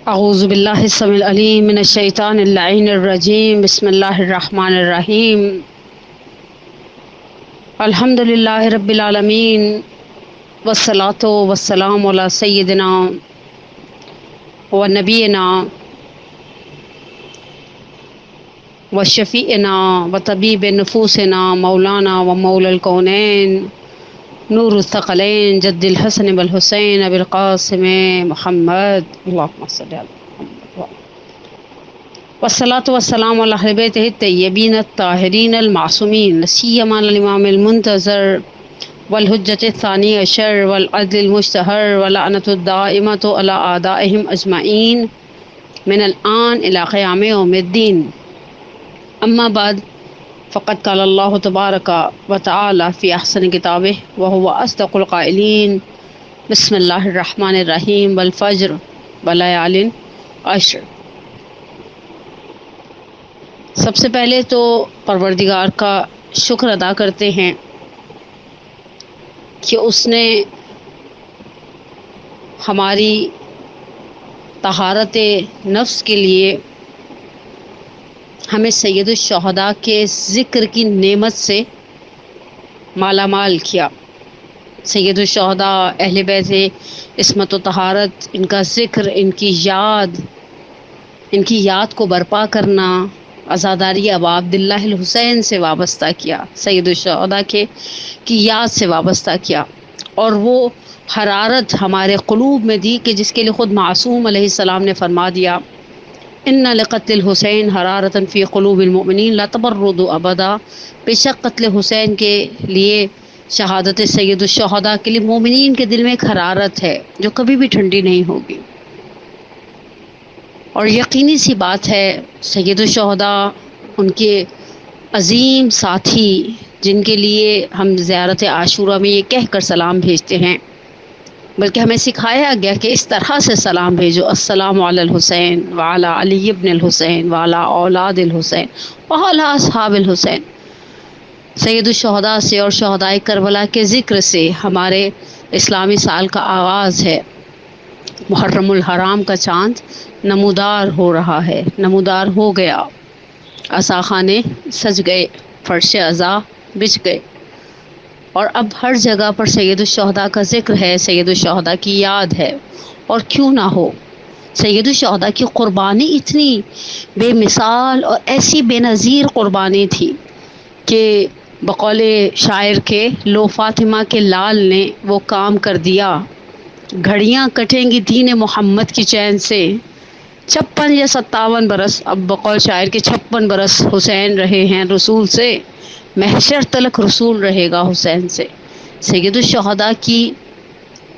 اعوذ باللہ السمیع العلیم من الشیطان اللعین الرجیم بسم اللہ الرحمن الرحیم الحمد للہ رب العالمین والصلاة والسلام علی سیدنا و نبینا و شفیعنا و طبیب نفوسنا مولانا و مولا الکونین نور الثقلین جد الحسن والحسین ابی القاسم محمد اللہم صلی علی محمد والصلاة والسلام علی اہل بیتہ الطیبین الطاہرین المعصومین سیما الامام المنتظر والحجۃ الثانی عشر والعدل المشتہر واللعنۃ الدائمۃ علی اعدائہم اجمعین من الآن الی قیام یوم الدین. اما بعد فقد قال اللہ تبارک و تعالی فی احسن کتابہ وہو اصدق القائلین بسم اللہ الرحمن الرحیم والفجر ولیال عشر. سب سے پہلے تو پروردگار کا شکر ادا کرتے ہیں کہ اس نے ہماری طہارت نفس کے لیے ہمیں سید الشہداء کے ذکر کی نعمت سے مالا مال کیا. سید الشہداء اہل بیت عصمت و طہارت، ان کا ذکر، ان کی یاد کو برپا کرنا، عزاداری ابا عبداللہ الحسین سے وابستہ کیا، سید الشہداء کی یاد سے وابستہ کیا، اور وہ حرارت ہمارے قلوب میں دی کہ جس کے لیے خود معصوم علیہ السلام نے فرما دیا ان لقتل الحسین حرارتا فی قلوب المؤمنین لا تبردوا ابدا. بے شک قتل حسین کے لیے، شہادت سید الشہداء کے لیے مومنین کے دل میں ایک حرارت ہے جو کبھی بھی ٹھنڈی نہیں ہوگی. اور یقینی سی بات ہے سید الشہداء ان کے عظیم ساتھی جن کے لیے ہم زیارت عاشورہ میں یہ کہہ کر سلام بھیجتے ہیں، بلکہ ہمیں سکھایا گیا کہ اس طرح سے سلام بھیجو، السلام علی الحسین وعلی علی ابن الحسین وعلی اولاد الحسین وعلی اصحاب الحسین. سید الشہداء سے اور شہداء کربلا کے ذکر سے ہمارے اسلامی سال کا آغاز ہے. محرم الحرام کا چاند نمودار ہو رہا ہے، نمودار ہو گیا، عصاخانے سج گئے، فرش عزا بچھ گئے، اور اب ہر جگہ پر سید الشہداء کا ذکر ہے، سید الشہداء کی یاد ہے. اور کیوں نہ ہو، سید الشہداء کی قربانی اتنی بے مثال اور ایسی بے نظیر قربانی تھی کہ بقول شاعر کے لو فاطمہ کے لال نے وہ کام کر دیا، گھڑیاں کٹیں گی دین محمد کی چین سے. 56 یا 57 برس، اب بقول شاعر کے 56 برس حسین رہے ہیں رسول سے، محشر تلک رسول رہے گا حسین سے. سید الشہداء کی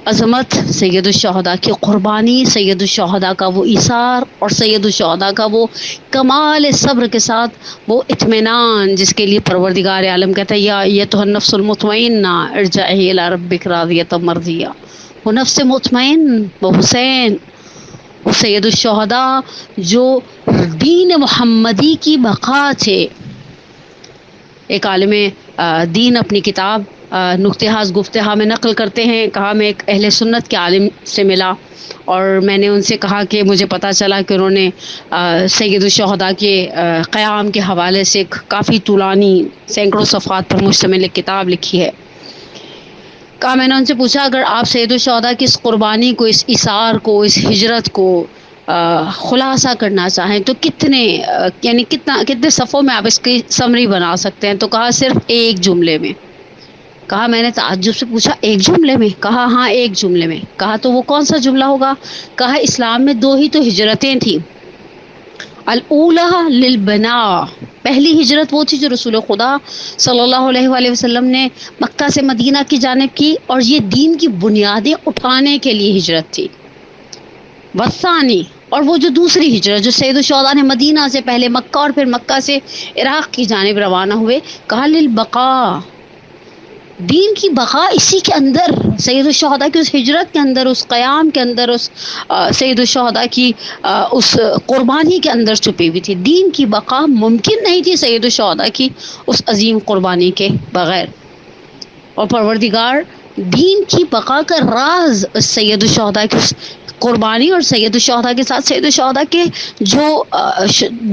عظمت، سید الشہداء کی قربانی، سید الشہداء کا وہ ایثار، اور سید الشہداء کا وہ کمال صبر کے ساتھ وہ اطمینان جس کے لیے پروردگار عالم کہتا ہے یا ایتھا النفس المطمئنہ ارجعی الی ربک راضیۃ مرضیہ. وہ نفس مطمئن، وہ حسین، وہ سید الشہداء جو دین محمدی کی بقا تھے. ایک عالم دین اپنی کتاب نکتہاز گفتہا میں نقل کرتے ہیں، کہا میں ایک اہل سنت کے عالم سے ملا اور میں نے ان سے کہا کہ مجھے پتہ چلا کہ انہوں نے سید الشہداء کے قیام کے حوالے سے ایک کافی طولانی سینکڑوں صفحات پر مشتمل ایک کتاب لکھی ہے. کہا میں نے ان سے پوچھا اگر آپ سید الشہداء کی اس قربانی کو، اس ایثار کو، اس ہجرت کو خلاصہ کرنا چاہیں تو کتنے صفحوں میں آپ اس کی سمری بنا سکتے ہیں؟ تو کہا صرف ایک جملے میں. کہا میں نے تعجب سے پوچھا ایک جملے میں؟ کہا ہاں ایک جملے میں. کہا تو وہ کون سا جملہ ہوگا؟ کہا اسلام میں 2 ہی تو ہجرتیں تھیں، الاولی للبناء، پہلی ہجرت وہ تھی جو رسول خدا صلی اللہ علیہ وآلہ وسلم نے مکہ سے مدینہ کی جانب کی، اور یہ دین کی بنیادیں اٹھانے کے لیے ہجرت تھی. والثانی، اور وہ جو دوسری ہجرت جو سید الشہداء نے مدینہ سے پہلے مکہ اور پھر مکہ سے عراق کی جانب روانہ ہوئے، کہا للبقاء، دین کی بقا اسی کے اندر، سید الشہداء کی اس ہجرت کے اندر، اس قیام کے اندر، اس سید الشہداء کی اس قربانی کے اندر چھپی ہوئی تھی. دین کی بقا ممکن نہیں تھی سید الشہداء کی اس عظیم قربانی کے بغیر. اور پروردگار دین کی بقا کا راز سید الشہداء کی اس قربانی اور سید الشہداء کے ساتھ سید الشہداء کے جو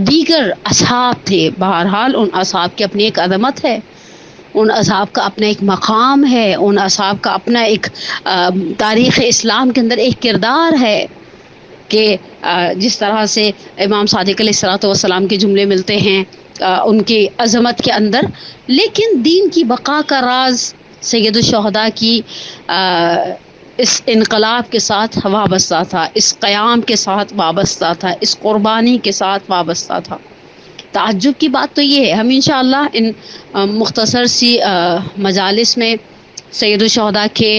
دیگر اصحاب تھے، بہرحال ان اصحاب کی اپنی ایک عظمت ہے، ان اصحاب کا اپنا ایک مقام ہے، ان اصحاب کا اپنا ایک تاریخ اسلام کے اندر ایک کردار ہے کہ جس طرح سے امام صادق علیہ الصلوۃ والسلام کے جملے ملتے ہیں ان کی عظمت کے اندر، لیکن دین کی بقا کا راز سید الشہداء کی اس انقلاب کے ساتھ وابستہ تھا، اس قیام کے ساتھ وابستہ تھا، اس قربانی کے ساتھ وابستہ تھا۔ تعجب کی بات تو یہ ہے، ہم انشاءاللہ ان مختصر سی مجالس میں سید الشہداء کے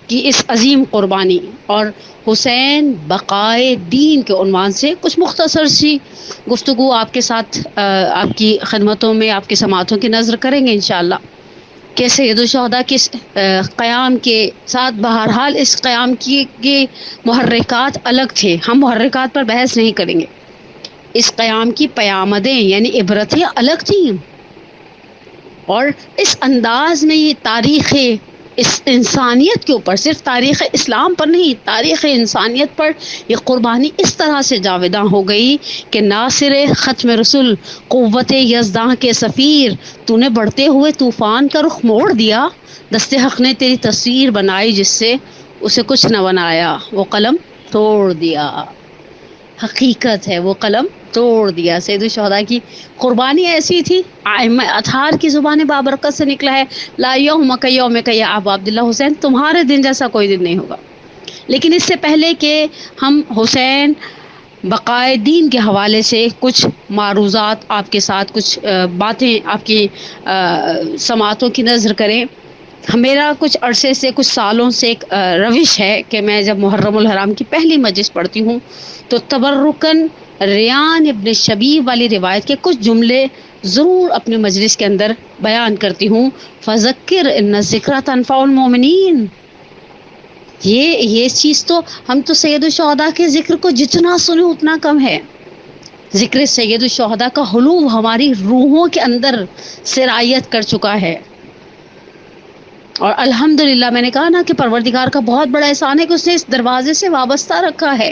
کی اس عظیم قربانی اور حسین بقائے دین کے عنوان سے کچھ مختصر سی گفتگو آپ کے ساتھ آپ کی خدمتوں میں آپ کی سماعتوں کی نظر کریں گے انشاءاللہ، کہ سید الشہداء کے قیام کے ساتھ بہرحال اس قیام کی محرکات الگ تھے، ہم محرکات پر بحث نہیں کریں گے، اس قیام کی پیامدیں یعنی عبرتیں الگ تھیں، اور اس انداز میں یہ تاریخ اس انسانیت کے اوپر، صرف تاریخ اسلام پر نہیں، تاریخ انسانیت پر یہ قربانی اس طرح سے جاوداں ہو گئی کہ ناصر ختم رسول، قوت یزداں کے سفیر، تو نے بڑھتے ہوئے طوفان کا رخ موڑ دیا، دست حق نے تیری تصویر بنائی جس سے اسے کچھ نہ بنایا، وہ قلم توڑ دیا۔ حقیقت ہے، وہ قلم توڑ دیا۔ سید الشہداء کی قربانی ایسی تھی، ائمہ اطہار کی زبان بابرکت سے نکلا ہے، لا یومک یومک یا ابا عبداللہ حسین، تمہارے دن جیسا کوئی دن نہیں ہوگا۔ لیکن اس سے پہلے کہ ہم حسین بقائے دین کے حوالے سے کچھ معروضات آپ کے ساتھ، کچھ باتیں آپ کی سماعتوں کی نظر کریں، میرا کچھ عرصے سے، کچھ سالوں سے ایک روش ہے کہ میں جب محرم الحرام کی پہلی مجلس پڑھتی ہوں تو تبرکاً ریان ابن شبیب والی روایت کے کچھ جملے ضرور اپنے مجلس کے اندر بیان کرتی ہوں۔ فذکر ان الذکری تنفع المؤمنین، یہ چیز تو ہم تو سید الشہداء کے ذکر کو جتنا سنیں اتنا کم ہے۔ ذکر سید الشہداء کا حلول ہماری روحوں کے اندر سرایت کر چکا ہے، اور الحمدللہ میں نے کہا نا کہ پروردگار کا بہت بڑا احسان ہے کہ اس نے اس دروازے سے وابستہ رکھا ہے،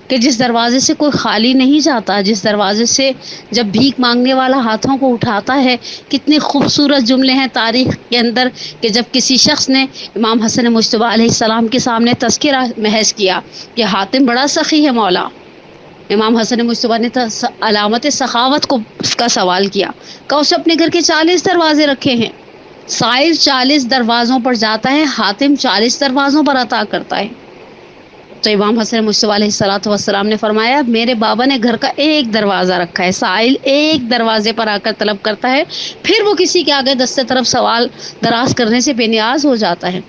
کہ جس دروازے سے کوئی خالی نہیں جاتا، جس دروازے سے جب بھیک مانگنے والا ہاتھوں کو اٹھاتا ہے۔ کتنے خوبصورت جملے ہیں تاریخ کے اندر کہ جب کسی شخص نے امام حسن مجتبیٰ علیہ السلام کے سامنے تذکرہ محض کیا کہ حاتم بڑا سخی ہے مولا، امام حسن مجتبیٰ نے علامت سخاوت کو اس کا سوال کیا، کہ اسے اپنے گھر کے 40 دروازے رکھے ہیں، سائل 40 دروازوں پر جاتا ہے، حاتم 40 دروازوں پر عطا کرتا ہے۔ تو امام حسن مجتبیٰ علیہ الصلوۃ والسلام نے فرمایا میرے بابا نے گھر کا ایک دروازہ رکھا ہے، سائل ایک دروازے پر آ کر طلب کرتا ہے، پھر وہ کسی کے آگے دست طرف سوال دراز کرنے سے بے نیاز ہو جاتا ہے۔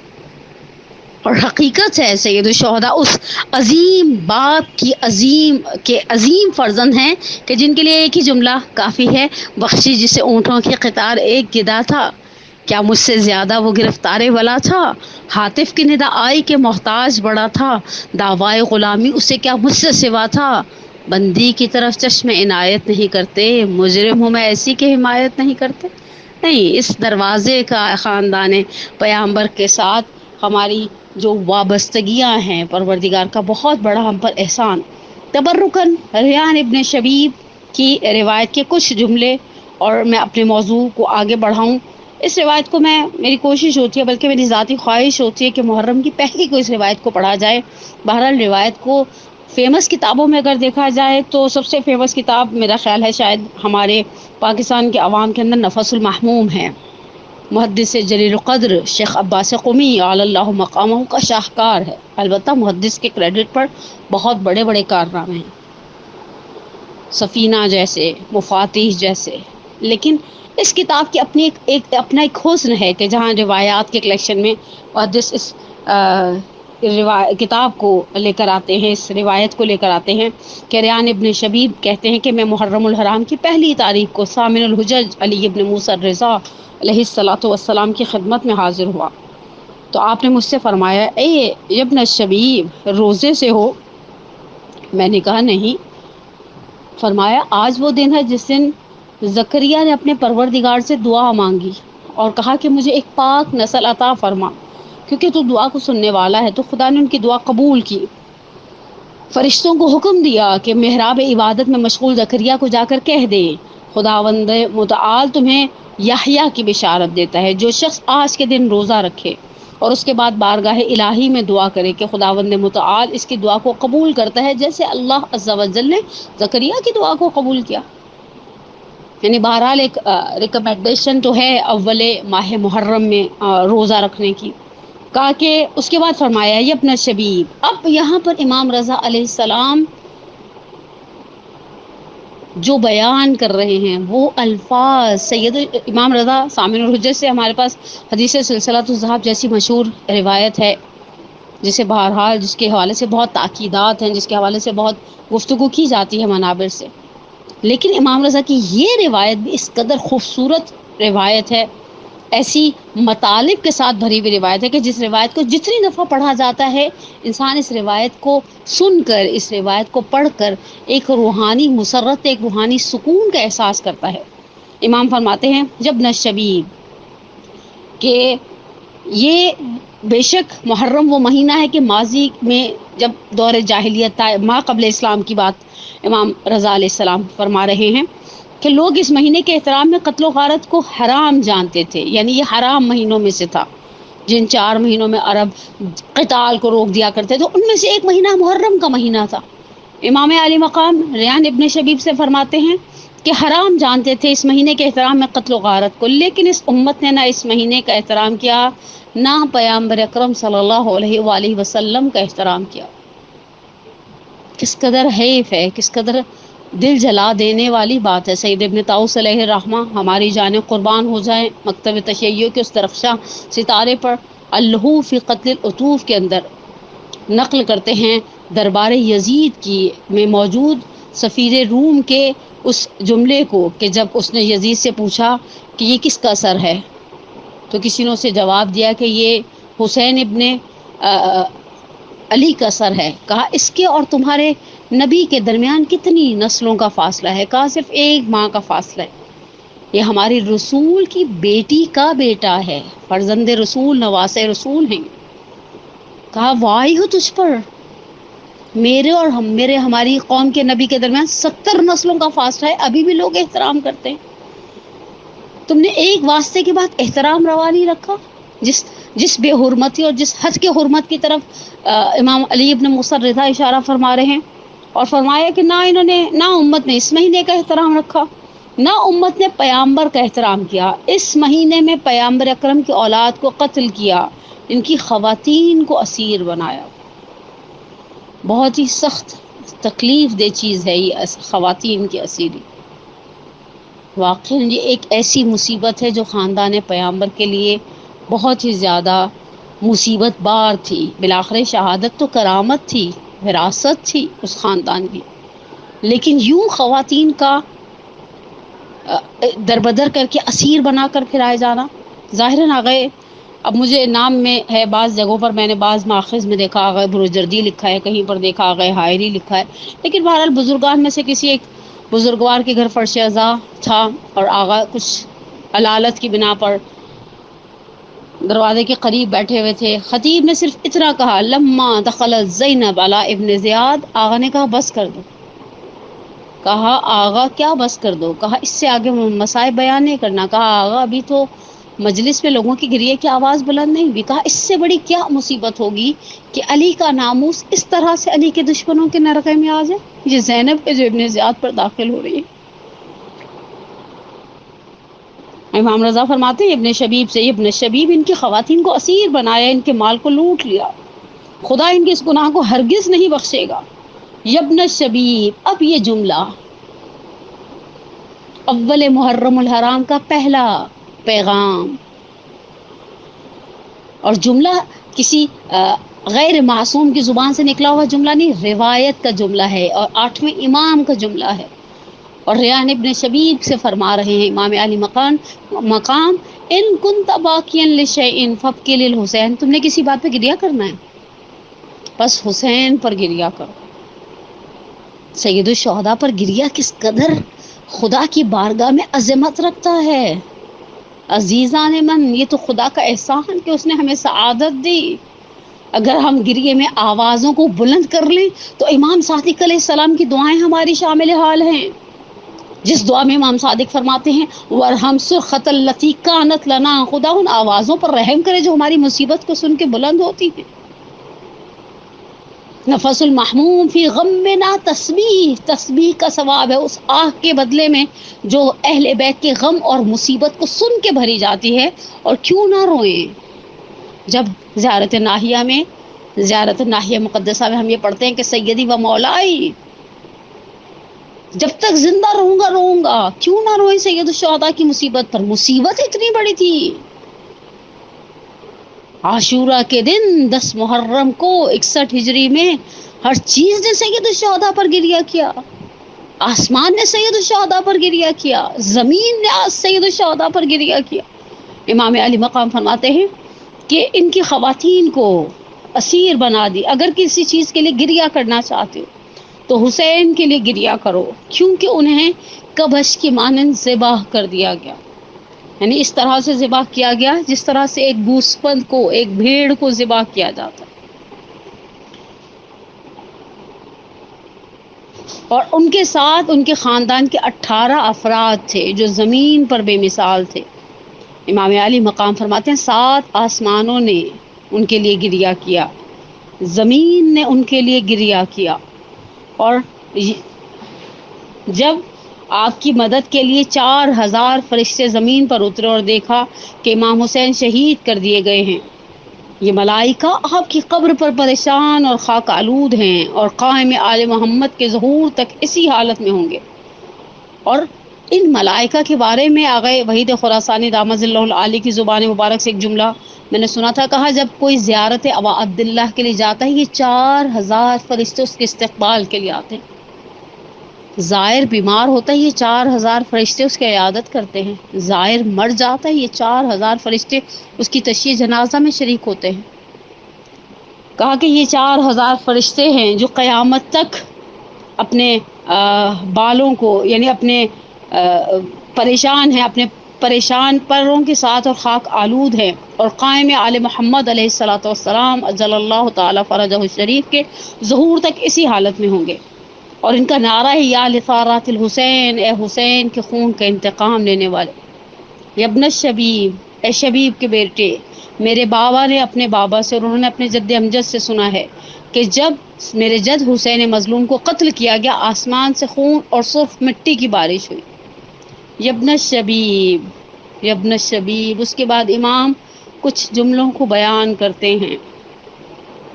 اور حقیقت ہے سید الشہداء اس عظیم باپ کی عظیم فرزند ہیں کہ جن کے لیے ایک ہی جملہ کافی ہے، بخشی جسے اونٹوں کی قطار ایک گدا تھا، کیا مجھ سے زیادہ وہ گرفتار ولا تھا، ہاتف کی ندا آئی کہ محتاج بڑا تھا، دعوائے غلامی اسے کیا مجھ سے سوا تھا، بندی کی طرف چشم عنایت نہیں کرتے، مجرم ہوں میں ایسی کہ حمایت نہیں کرتے۔ نہیں، اس دروازے کا خاندان پیامبر کے ساتھ ہماری جو وابستگیاں ہیں، پروردگار کا بہت بڑا ہم پر احسان۔ تبرکاً ریان ابن شبیب کی روایت کے کچھ جملے، اور میں اپنے موضوع کو آگے بڑھاؤں۔ اس روایت کو میری کوشش ہوتی ہے، بلکہ میری ذاتی خواہش ہوتی ہے کہ محرم کی پہلی کو اس روایت کو پڑھا جائے۔ بہرحال روایت کو فیمس کتابوں میں اگر دیکھا جائے تو سب سے فیمس کتاب میرا خیال ہے شاید ہمارے پاکستان کے عوام کے اندر نفس المحموم ہے، محدث جلیل القدر شیخ عباس قمی علی اللہ مقامہ کا شاہکار ہے۔ البتہ محدث کے کریڈٹ پر بہت بڑے بڑے کارنامے ہیں، سفینہ جیسے، مفاتیح جیسے، لیکن اس کتاب کی اپنی اپنا ایک حسن ہے کہ جہاں روایات کے کلیکشن میں محدث اس کتاب کو لے کر آتے ہیں، اس روایت کو لے کر آتے ہیں کہ ریان ابن شبیب کہتے ہیں کہ میں محرم الحرام کی پہلی تاریخ کو ثامن الحجج علی ابن موسیٰ الرضا علیہ الصلوۃ والسلام کی خدمت میں حاضر ہوا، تو آپ نے مجھ سے فرمایا اے ابن شبیب روزے سے ہو؟ میں نے کہا نہیں۔ فرمایا آج وہ دن ہے جس دن زکریا نے اپنے پروردگار سے دعا مانگی اور کہا کہ مجھے ایک پاک نسل عطا فرما، کیونکہ تو دعا کو سننے والا ہے، تو خدا نے ان کی دعا قبول کی۔ فرشتوں کو حکم دیا کہ محراب عبادت میں مشغول زکریا کو جا کر کہہ دے خداوند متعال تمہیں یحییٰ کی بشارت دیتا ہے، جو شخص آج کے دن روزہ رکھے اور اس کے بعد بارگاہ الہی میں دعا کرے کہ خداوند متعال اس کی دعا کو قبول کرتا ہے، جیسے اللہ عز و جل نے زکریا کی دعا کو قبول کیا۔ یعنی بہرحال ایک ریکمنڈیشن تو ہے اول ماہ محرم میں روزہ رکھنے کی۔ کہا کہ اس کے بعد فرمایا یہ اپنا شبیب، اب یہاں پر امام رضا علیہ السلام جو بیان کر رہے ہیں وہ الفاظ سید امام رضا سامن الحجت سے ہمارے پاس حدیث سلسلۃ الذہب جیسی مشہور روایت ہے، جسے بہرحال جس کے حوالے سے بہت تاکیدات ہیں، جس کے حوالے سے بہت گفتگو کی جاتی ہے منابر سے، لیکن امام رضا کی یہ روایت بھی اس قدر خوبصورت روایت ہے، ایسی مطالب کے ساتھ بھری ہوئی روایت ہے کہ جس روایت کو جتنی دفعہ پڑھا جاتا ہے انسان اس روایت کو سن کر، اس روایت کو پڑھ کر ایک روحانی مسرت، ایک روحانی سکون کا احساس کرتا ہے۔ امام فرماتے ہیں جب نشبیب کہ یہ بے شک محرم وہ مہینہ ہے کہ ماضی میں جب دور جاہلیت تھا، ما قبل اسلام کی بات امام رضا علیہ السلام فرما رہے ہیں کہ لوگ اس مہینے کے احترام میں قتل و غارت کو حرام جانتے تھے، یعنی یہ حرام مہینوں میں سے تھا، جن 4 مہینوں میں عرب قتال کو روک دیا کرتے تھے ان میں سے ایک مہینہ محرم کا مہینہ تھا۔ امام علی مقام ریان ابن شبیب سے فرماتے ہیں کہ حرام جانتے تھے اس مہینے کے احترام میں قتل و غارت کو، لیکن اس امت نے نہ اس مہینے کا احترام کیا، نہ پیغمبر اکرم صلی اللہ علیہ وآلہ وسلم کا احترام کیا۔ کس قدر حیف ہے، کس قدر دل جلا دینے والی بات ہے۔ سید ابن طاؤس علیہ الرحمہ ہماری جانیں قربان ہو جائیں، مکتب تشیع کے اس درخشاں ستارے پر اللہو فی قتل العطوف کے اندر نقل کرتے ہیں دربار یزید کی میں موجود سفیر روم کے اس جملے کو کہ جب اس نے یزید سے پوچھا کہ یہ کس کا سر ہے، تو کسی نے اسے جواب دیا کہ یہ حسین ابن علی کا سر ہے۔ کہا اس کے اور تمہارے نبی کے درمیان کتنی نسلوں کا فاصلہ ہے؟ کہا صرف ایک ماں کا فاصلہ ہے، یہ ہماری رسول کی بیٹی کا بیٹا ہے، فرزند رسول نواس رسول ہیں۔ کہا وائی ہو تجھ پر، میرے اور ہماری قوم کے نبی کے درمیان 70 نسلوں کا فاصلہ ہے، ابھی بھی لوگ احترام کرتے ہیں، تم نے ایک واسطے کے بعد احترام روا نہیں رکھا۔ جس بے حرمتی اور جس حد کے حرمت کی طرف امام علی ابن موسیٰ رضا اشارہ فرما رہے ہیں، اور فرمایا کہ نہ امت نے اس مہینے کا احترام رکھا، نہ امت نے پیامبر کا احترام کیا، اس مہینے میں پیامبر اکرم کی اولاد کو قتل کیا، ان کی خواتین کو اسیر بنایا۔ بہت ہی سخت تکلیف دہ چیز ہے یہ خواتین کی اسیری، واقعی یہ ایک ایسی مصیبت ہے جو خاندان پیامبر کے لیے بہت ہی زیادہ مصیبت بار تھی۔ بالآخر شہادت تو کرامت تھی، وراثت تھی اس خاندان کی، لیکن یوں خواتین کا دربدر کر کے اسیر بنا کر پھرائے جانا، ظاہراً آگئے اب مجھے نام میں ہے، بعض جگہوں پر میں نے بعض ماخذ میں دیکھا آگئے بروجردی لکھا ہے، کہیں پر دیکھا آگئے حائری لکھا ہے، لیکن بہرحال بزرگان میں سے کسی ایک بزرگوار کے گھر فرش ازاں تھا اور آغا کچھ علالت کی بنا پر دروازے کے قریب بیٹھے ہوئے تھے۔ خطیب نے صرف اتنا کہا لما دخلت زینب علی ابن زیاد، آغا نے کہا بس کر دو۔ کہا آغا کیا بس کر دو؟ کہا اس سے آگے مصائب بیان نہیں کرنا۔ کہا آغا ابھی تو مجلس میں لوگوں کی گریے کی آواز بلند نہیں ہوئی۔ کہا اس سے بڑی کیا مصیبت ہوگی کہ علی کا ناموس اس طرح سے علی کے دشمنوں کے نرغے میں آ جائے؟ یہ زینب کے جو ابن زیاد پر داخل ہو رہی ہے۔ امام رضا فرماتے ہیں ابن شبیب سے، ابن شبیب ان کی خواتین کو اسیر بنایا، ان کے مال کو لوٹ لیا، خدا ان کے اس گناہ کو ہرگز نہیں بخشے گا۔ ابن شبیب، اب یہ جملہ اول محرم الحرام کا پہلا پیغام، اور جملہ کسی غیر معصوم کی زبان سے نکلا ہوا جملہ نہیں، روایت کا جملہ ہے اور 8ویں امام کا جملہ ہے، اور ریان ابن شبیب سے فرما رہے ہیں امام علی مقام ان کنت باقیا لشیء فابکی للحسین، تم نے کسی بات پہ گریہ کرنا ہے بس حسین پر گریہ کرو۔ سید الشہداء پر گریہ کس قدر خدا کی بارگاہ میں عظمت رکھتا ہے۔ عزیزان من، یہ تو خدا کا احسان کہ اس نے ہمیں سعادت دی، اگر ہم گریے میں آوازوں کو بلند کر لیں تو امام صادق علیہ السلام کی دعائیں ہماری شامل حال ہیں، جس دعا میں امام صادق فرماتے ہیں وَرْحَمْ سُرْخَةَ الَّتِي كَانَتْ لَنَا، خدا ان آوازوں پر رحم کرے جو ہماری مصیبت کو سن کے بلند ہوتی ہیں۔ نفس المحموم فی غمنا تسبیح، تسبیح کا ثواب ہے اس آہ کے بدلے میں جو اہل بیت کے غم اور مصیبت کو سن کے بھری جاتی ہے۔ اور کیوں نہ روئیں جب زیارت ناحیہ مقدسہ میں ہم یہ پڑھتے ہیں کہ سیدی و مولائی، جب تک زندہ رہوں گا، کیوں نہ روئیں سید الشہداء کی مصیبت پر؟ مصیبت اتنی بڑی تھی۔ عاشورہ کے دن 10 محرم کو 61 ہجری میں ہر چیز نے سید الشہداء پر گریہ کیا، آسمان نے سید الشہداء پر گریہ کیا، زمین نے سید الشہداء پر گریہ کیا۔ امام علی مقام فرماتے ہیں کہ ان کی خواتین کو اسیر بنا دی، اگر کسی چیز کے لیے گریہ کرنا چاہتے ہو تو حسین کے لیے گریہ کرو، کیونکہ انہیں کبش کی مانند ذبح کر دیا گیا، یعنی اس طرح سے ذبح کیا گیا جس طرح سے ایک گوسپند کو، ایک بھیڑ کو ذبح کیا جاتا۔ اور ان کے ساتھ ان کے خاندان کے 18 افراد تھے جو زمین پر بے مثال تھے۔ امام علی مقام فرماتے ہیں 7 آسمانوں نے ان کے لیے گریہ کیا، زمین نے ان کے لیے گریہ کیا، اور جب آپ کی مدد کے لیے 4000 فرشتے زمین پر اترے اور دیکھا کہ امام حسین شہید کر دیے گئے ہیں، یہ ملائکہ آپ کی قبر پر پریشان اور خاک آلود ہیں اور قائم آل محمد کے ظہور تک اسی حالت میں ہوں گے۔ اور ان ملائکہ کے بارے میں آقا وحید خراسانی دامت اللہ العالی کی زبان مبارک سے ایک جملہ میں نے سنا تھا، کہا جب کوئی زیارت ابا عبداللہ کے لیے جاتا ہے یہ 4000 فرشتے اس کے استقبال کے لیے آتے ہیں۔ زائر بیمار ہوتا ہے یہ 4000 فرشتے اس کی عیادت کرتے ہیں، زائر مر جاتا ہے یہ 4000 فرشتے اس کی تشییع جنازہ میں شریک ہوتے ہیں۔ کہا کہ یہ 4000 فرشتے ہیں جو قیامت تک اپنے بالوں کو، یعنی اپنے پریشان ہیں، اپنے پریشان پروں کے ساتھ اور خاک آلود ہیں، اور قائم آل محمد علیہ الصلوۃ والسلام اجل اللہ تعالی فرجہ الشریف کے ظہور تک اسی حالت میں ہوں گے۔ اور ان کا نعرہ ہے یا لثارات الحسین، اے حسین کے خون کا انتقام لینے والے، یبن الشبیب، اے شبیب کے بیٹے۔ میرے بابا نے اپنے بابا سے اور انہوں نے اپنے جد امجد سے سنا ہے کہ جب میرے جد حسین مظلوم کو قتل کیا گیا آسمان سے خون اور سرخ مٹی کی بارش ہوئی۔ یبن الشبیب، یبن الشبیب۔ اس کے بعد امام کچھ جملوں کو بیان کرتے ہیں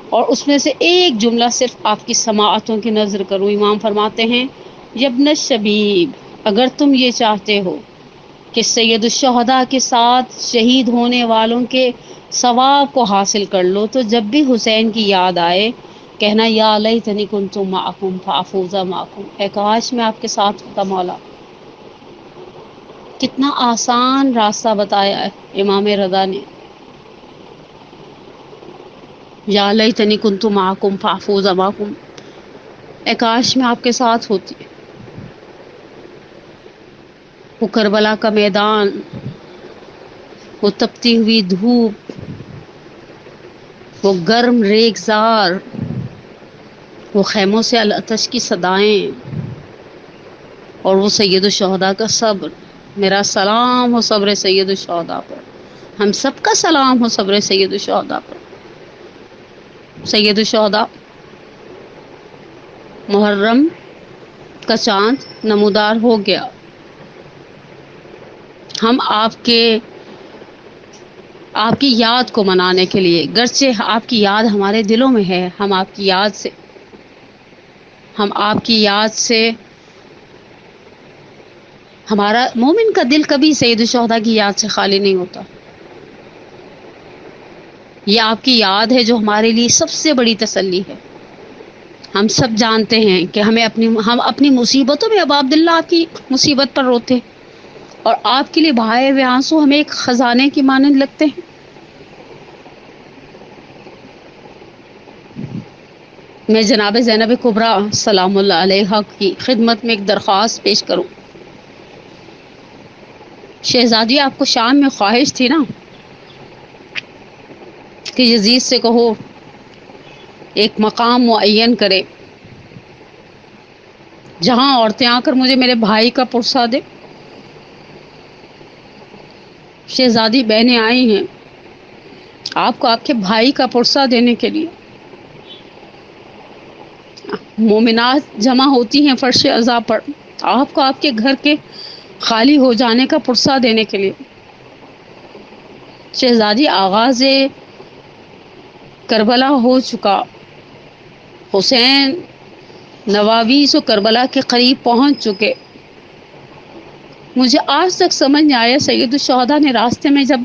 اور اس میں سے ایک جملہ صرف آپ کی سماعتوں کی نظر کروں۔ امام فرماتے ہیں یبن الشبیب، اگر تم یہ چاہتے ہو کہ سید الشہداء کے ساتھ شہید ہونے والوں کے ثواب کو حاصل کر لو تو جب بھی حسین کی یاد آئے کہنا یا لیتنی کنت معکم فافوز معکم، اے کاش میں آپ کے ساتھ ہوتا مولا۔ کتنا آسان راستہ بتایا ہے امام رضا نے، یا لیتنی کنت معکم فافوز معکم، اے کاش میں آپ کے ساتھ ہوتی۔ وہ کربلا کا میدان، وہ تپتی ہوئی دھوپ، وہ گرم ریگزار، وہ خیموں سے العطش کی صدائیں، اور وہ سید الشہداء کا صبر۔ میرا سلام ہو صبر سید الشہداء پر، ہم سب کا سلام ہو صبر سید الشہداء پر۔ سید الشہداء محرم کا چاند نمودار ہو گیا، ہم آپ کی یاد کو منانے کے لیے، گرچہ آپ کی یاد ہمارے دلوں میں ہے، ہم آپ کی یاد سے ہمارا مومن کا دل کبھی سید الشہداء کی یاد سے خالی نہیں ہوتا۔ یہ آپ کی یاد ہے جو ہمارے لیے سب سے بڑی تسلی ہے۔ ہم سب جانتے ہیں کہ ہم اپنی مصیبتوں میں ابا عبداللہ کی مصیبت پر روتے، اور آپ کے لیے بہائے ہوئے آنسو ہمیں ایک خزانے کی مانند لگتے ہیں۔ میں جناب زینب کبریٰ سلام اللہ علیہا کی خدمت میں ایک درخواست پیش کروں۔ شہزادی، آپ کو شام میں خواہش تھی نا کہ یزید سے کہو ایک مقام معین کرے جہاں عورتیں آ کر مجھے میرے بھائی کا پرسہ دے. شہزادی بہنیں آئی ہیں آپ کو آپ کے بھائی کا پرسہ دینے کے لیے. مومنات جمع ہوتی ہیں فرش عزا پر آپ کو آپ کے گھر کے خالی ہو جانے کا پرسہ دینے کے لیے. شہزادی آغاز کربلا ہو چکا. حسین نواویس و کربلا کے قریب پہنچ چکے. مجھے آج تک سمجھ نہیں آیا سید الشہداء نے راستے میں جب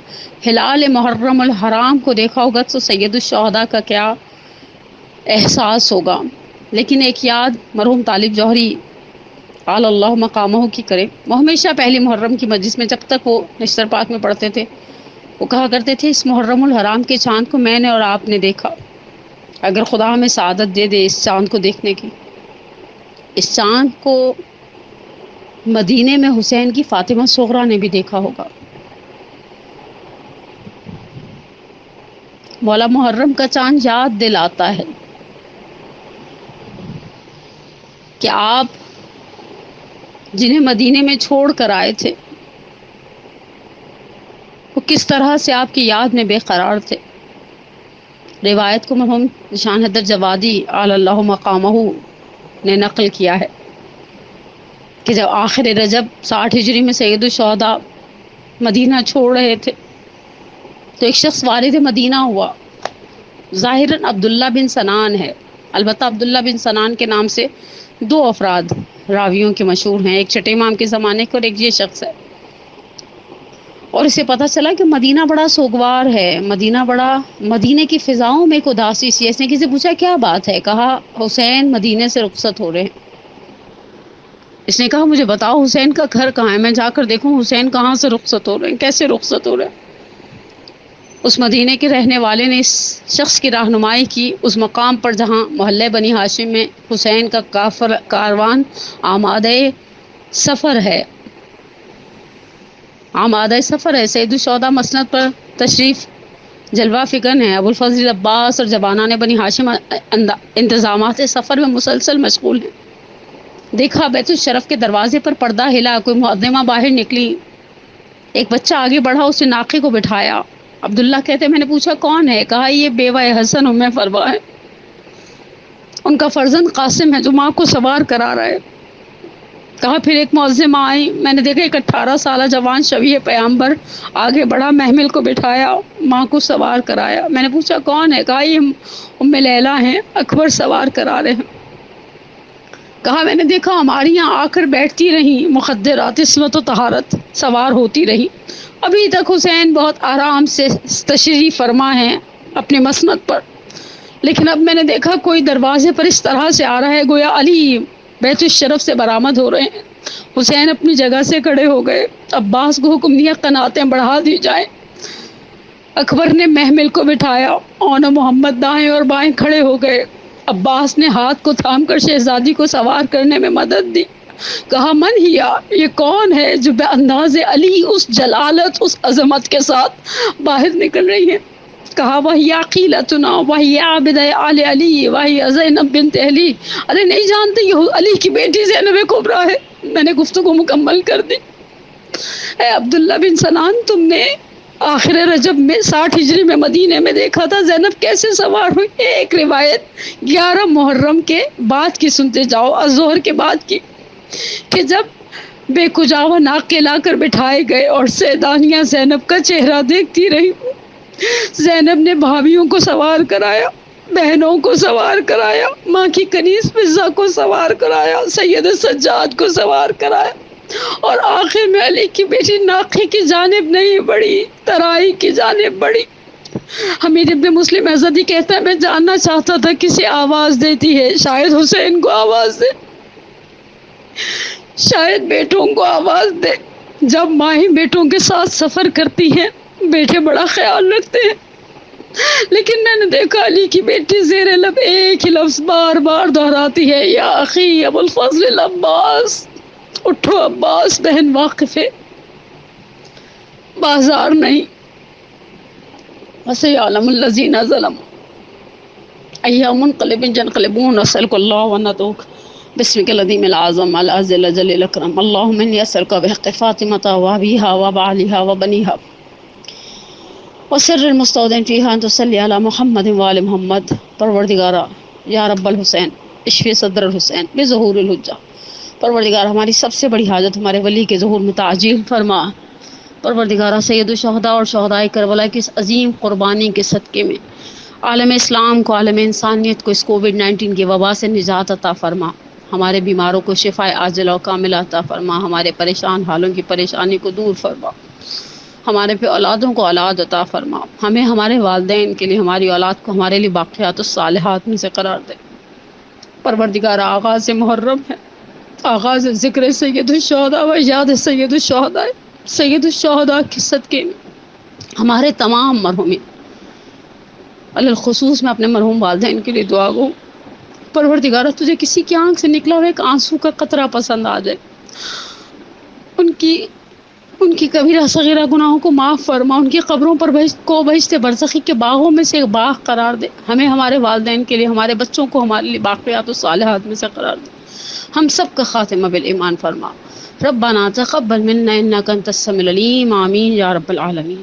ہلال محرم الحرام کو دیکھا ہوگا تو سید الشہداء کا کیا احساس ہوگا. لیکن ایک یاد مرحوم طالب جوہری قال اللہ مقامہ کی کرے. وہ ہمیشہ پہلی محرم کی مجلس میں جب تک وہ نشتر پاک میں پڑھتے تھے وہ کہا کرتے تھے اس محرم الحرام کے چاند کو میں نے اور آپ نے دیکھا. اگر خدا ہمیں سعادت دے دے اس چاند کو دیکھنے کی. اس چاند کو مدینے میں حسین کی فاطمہ صغرا نے بھی دیکھا ہوگا. مولا محرم کا چاند یاد دلاتا ہے کہ آپ جنہیں مدینے میں چھوڑ کر آئے تھے وہ کس طرح سے آپ کی یاد میں بے قرار تھے. روایت کو مرحوم نشان حیدر جوادی علی اللہ مقامہ نے نقل کیا ہے کہ جب آخر رجب 60 ہجری میں سید الشہداء مدینہ چھوڑ رہے تھے تو ایک شخص وارد مدینہ ہوا. ظاہراً عبداللہ بن سنان ہے. البتہ عبداللہ بن سنان کے نام سے 2 افراد راویوں کے مشہور ہیں، ایک چھٹے امام کے زمانے کے اور ایک یہ شخص ہے. اور اسے پتہ چلا کہ مدینہ بڑا سوگوار ہے، مدینے کی فضاؤں میں ایک اداسی سی. اس نے کسی سے پوچھا کیا بات ہے؟ کہا حسین مدینے سے رخصت ہو رہے ہیں. اس نے کہا مجھے بتاؤ حسین کا گھر کہاں ہے، میں جا کر دیکھوں حسین کہاں سے رخصت ہو رہے ہیں، کیسے رخصت ہو رہے ہیں. اس مدینے کے رہنے والے نے اس شخص کی رہنمائی کی اس مقام پر جہاں محلے بنی ہاشم میں حسین کا کاروان آمادہ سفر ہے. سید الشہداء مسند پر تشریف جلوہ فکن ہے. ابوالفضل عباس اور جبانان بنی ہاشم انتظامات سفر میں مسلسل مشغول ہیں. دیکھا بیت الشرف کے دروازے پر پردہ ہلا، کوئی مقدمہ باہر نکلی، ایک بچہ آگے بڑھا، اس نے ناقے کو بٹھایا. عبداللہ کہتے میں نے پوچھا کون ہے؟ کہا یہ بیوہ حسن ام فروا ہے، ان کا فرزند قاسم ہے جو ماں کو سوار کرا رہا ہے. کہا پھر ایک معظمہ آئی، میں نے دیکھا ایک 18 سالہ جوان شبیہ پیغمبر آگے بڑھا، محمل کو بٹھایا، ماں کو سوار کرایا. میں نے پوچھا کون ہے؟ کہا یہ ام لیلہ ہیں، اکبر سوار کرا رہے ہیں. کہا میں نے دیکھا ہماری یہاں آ کر بیٹھتی رہیں، مخدرات عصمت و طہارت سوار ہوتی رہی. ابھی تک حسین بہت آرام سے تشریف فرما ہے اپنے مسند پر، لیکن اب میں نے دیکھا کوئی دروازے پر اس طرح سے آ رہا ہے گویا علی بیت الشرف سے برآمد ہو رہے ہیں. حسین اپنی جگہ سے کھڑے ہو گئے. عباس کو حکم دیا قناتیں بڑھا دی جائیں. اکبر نے محمل کو بٹھایا، اور محمد دائیں اور بائیں کھڑے ہو گئے. عباس نے ہاتھ کو تھام کر شہزادی کو سوار کرنے میں مدد دی. کہا من ہیا، یہ کون ہے جو بے انداز علی اس جلالت اس عظمت کے ساتھ باہر نکل رہی ہے؟ کہا وہی عقیلتنا وہی عابد آل علی وہی زینب بنت علی. ارے نہیں جانتے یہ علی کی بیٹی زینب کبریٰ ہے. میں نے گفتگو مکمل کر دی. اے عبداللہ بن سنان، تم نے آخر رجب میں 60 ہجری میں مدینے میں دیکھا تھا، زینب کیسے سوار ہوئی؟ ایک روایت 11 محرم کے بعد کی سنتے جاؤ، الظہر کے بعد کی، کہ جب بے کجاوہ ناقے لا کر بٹھائے گئے اور سیدانیہ زینب کا چہرہ دیکھتی رہی. زینب نے بھابھیوں کو سوار کرایا، بہنوں کو سوار کرایا، ماں کی کنیز فضہ کو سوار کرایا، سید سجاد کو سوار کرایا، اور آخر میں علی کی بیٹی ناقے کی جانب نہیں بڑھی، ترائی کی جانب بڑھی. حمید ابن مسلم ازدی کہتا ہے میں جاننا چاہتا تھا کسے آواز دیتی ہے، شاید حسین کو آواز دے، شاید بیٹوں کو آواز دے. جب ماں بیٹوں کے ساتھ سفر کرتی ہیں بیٹے بڑا خیال رکھتے ہیں، لیکن میں نے دیکھا علی کی بیٹی زیر لب ایک ہی لفظ بار بار دہراتی ہے، یا اخی ابو الفضل العباس. اٹھو عباس، بہن واقف ہے، بازار نہیں. وَسَيَعْلَمُ الَّذِينَ ظَلَمُوا. أيام منقلب ينقلبون نسألك الله وندعوك باسمك العظيم الأعظم الأعز الأجل الأكرم اللهم إني أسألك بحق فاطمة وأبيها وبعلها وبنيها وسر المستودع فيها أن تصلي على محمد وآل محمد پروردگارا یا رب الحسین اشفی صدر الحسین بظہور الحجہ. پروردگار ہماری سب سے بڑی حاجت ہمارے ولی کے ظہور میں تعجیل فرما. پروردگارہ سید الشہداء اور شہدائے کربلا کی اس عظیم قربانی کے صدقے میں عالم اسلام کو، عالم انسانیت کو اس کووڈ-19 کی وبا سے نجات عطا فرما. ہمارے بیماروں کو شفاء عاجلہ و کاملہ عطا فرما. ہمارے پریشان حالوں کی پریشانی کو دور فرما. ہمارے پہ اولادوں کو اولاد عطا فرما. ہمیں ہمارے والدین کے لیے، ہماری اولاد کو ہمارے لیے باقیات الصالحات میں سے قرار دے. پروردگار آغاز محرم ہے، آغاز ذکر سید الشہداء و یاد سید الشہداء، سید الشہداء کے صدقے میں ہمارے تمام مرحومین، الخصوص میں اپنے مرحوم والدین کے لیے دعا گو. پروردگار تجھے کسی کی آنکھ سے نکلا ہوا ایک آنسو کا قطرہ پسند آ جائے، ان کی کبیرہ صغیرہ گناہوں کو معاف فرما. ان کی قبروں پر بہشت برزخی کے باغوں میں سے ایک باغ قرار دے. ہمیں ہمارے والدین کے لیے، ہمارے بچوں کو ہمارے لیے باقیات الصالحات میں سے قرار دے. ہم سب کا خاتمہ بالایمان فرما. ربنا تقبل منا انک انت السمیع العلیم. آمین یا رب العالمین.